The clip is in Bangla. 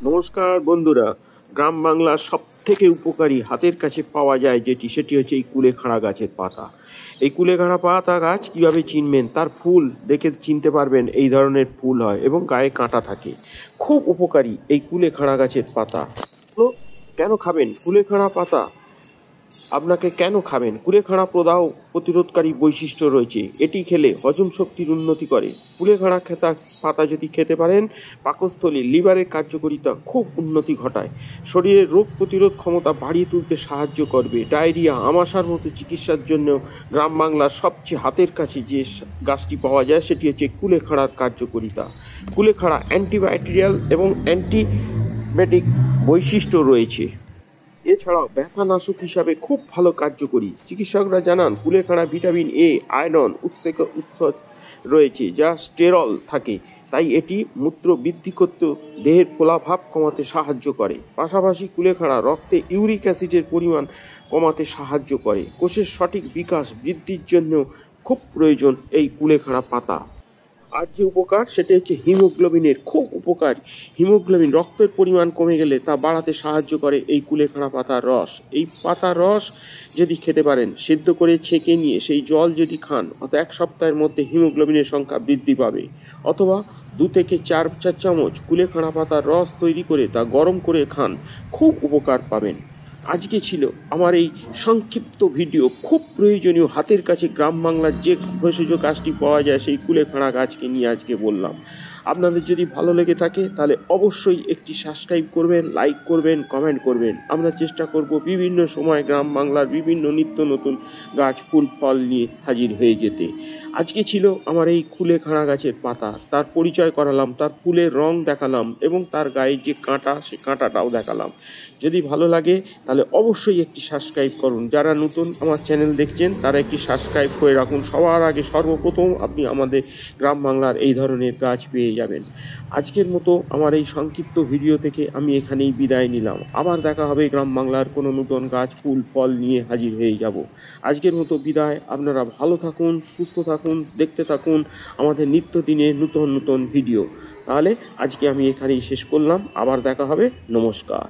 নমস্কার বন্ধুরা, গ্রাম বাংলার সব থেকে উপকারী হাতের কাছে পাওয়া যায় সেটি হচ্ছে এই কুলেখাড়া গাছের পাতা। এই কুলেখাড়া পাতা গাছ কিভাবে চিনবেন? তার ফুল দেখে চিনতে পারবেন এই ধরনের ফুল হয় এবং গায়ে কাঁটা থাকে। খুব উপকারী এই কুলেখাড়া গাছের পাতা। তো কেন খাবেন কুলেখাড়া পাতা? আপনাকে কেন খাবেন? কুলেখাড়া প্রদাহ প্রতিরোধকারী বৈশিষ্ট্য রয়েছে। এটি খেলে হজম শক্তির উন্নতি করে। কুলেখাড়া পাতা যদি খেতে পারেন, পাকস্থলী লিভারের কার্যকারিতা খুব উন্নতি ঘটায়। শরীরের রোগ প্রতিরোধ ক্ষমতা বাড়িয়ে তুলতে সাহায্য করবে। ডায়রিয়া, আমাশার মতো চিকিৎসার জন্য গ্রাম বাংলার সবচেয়ে হাতের কাছে যে গাছটি পাওয়া যায় সেটি হচ্ছে কুলেখাড়ার কার্যকারিতা। কুলেখাড়া অ্যান্টিব্যাকটেরিয়াল এবং অ্যান্টিবায়োটিক বৈশিষ্ট্য রয়েছে। এছাড়াও ব্যথানাশক হিসাবে খুব ভালো কার্যকরী। চিকিৎসকরা জানান কুলেখাড়া ভিটামিন এ, আয়রন উৎস রয়েছে যা স্টেরল থাকে, তাই এটি মূত্র বৃদ্ধি করতে দেহের ফোলাভাব কমাতে সাহায্য করে। পাশাপাশি কুলেখাড়া রক্তে ইউরিক অ্যাসিডের পরিমাণ কমাতে সাহায্য করে। কোষের সঠিক বিকাশ বৃদ্ধির জন্য খুব প্রয়োজন এই কুলেখাড়া পাতা। আর যে উপকার সেটা হচ্ছে হিমোগ্লোবিনের খুব উপকার। হিমোগ্লোবিন রক্তের পরিমাণ কমে গেলে তা বাড়াতে সাহায্য করে এই কুলেখাড়া পাতার রস। এই পাতার রস যদি খেতে পারেন, সেদ্ধ করে ছেঁকে নিয়ে সেই জল যদি খান, অত 1 সপ্তাহের মধ্যে হিমোগ্লোবিনের সংখ্যা বৃদ্ধি পাবে। অথবা 2 থেকে 4 চামচ কুলেখাড়া পাতার রস তৈরি করে তা গরম করে খান, খুব উপকার পাবেন। আজকে ছিল আমার এই সংক্ষিপ্ত ভিডিও। খুব প্রয়োজনীয় হাতের কাছে গ্রাম বাংলার যে ভেষজ গাছটি পাওয়া যায় সেই কুলেখাড়া গাছকে নিয়ে আজকে বললাম। আপনাদের যদি ভালো লেগে থাকে তাহলে অবশ্যই একটি সাবস্ক্রাইব করবেন, লাইক করবেন, কমেন্ট করবেন। আমরা চেষ্টা করব বিভিন্ন সময় গ্রাম বাংলার বিভিন্ন নিত্য নতুন গাছ, ফুল, ফল নিয়ে হাজির হয়ে যেতে। আজকে ছিল আমার এই কুলেখাড়া গাছের পাতা, তার পরিচয় করালাম, তার ফুলের রং দেখালাম এবং তার গায়ে যে কাঁটা, সে কাঁটাটাও দেখালাম। যদি ভালো লাগে তাহলে অবশ্যই একটি সাবস্ক্রাইব করুন। যারা নতুন আমার চ্যানেল দেখছেন তারা একটি সাবস্ক্রাইব করে রাখুন। সবার আগে সর্বপ্রথম আপনি আমাদের গ্রাম বাংলার এই ধরনের গাছ পেয়ে যাবেন। আজকের মতো আমার এই সংক্ষিপ্ত ভিডিও থেকে আমি এখানেই বিদায় নিলাম। আবার দেখা হবে গ্রাম বাংলার কোনো নতুন গাছ, ফুল, ফল নিয়ে হাজির হয়ে যাব। আজকের মতো বিদায়। আপনারা ভালো থাকুন, সুস্থ থাকুন, দেখতে থাকুন আমাদের নিত্যদিনের নতুন নতুন ভিডিও। তাহলে আজকে আমি এখানেই শেষ করলাম। আবার দেখা হবে। নমস্কার।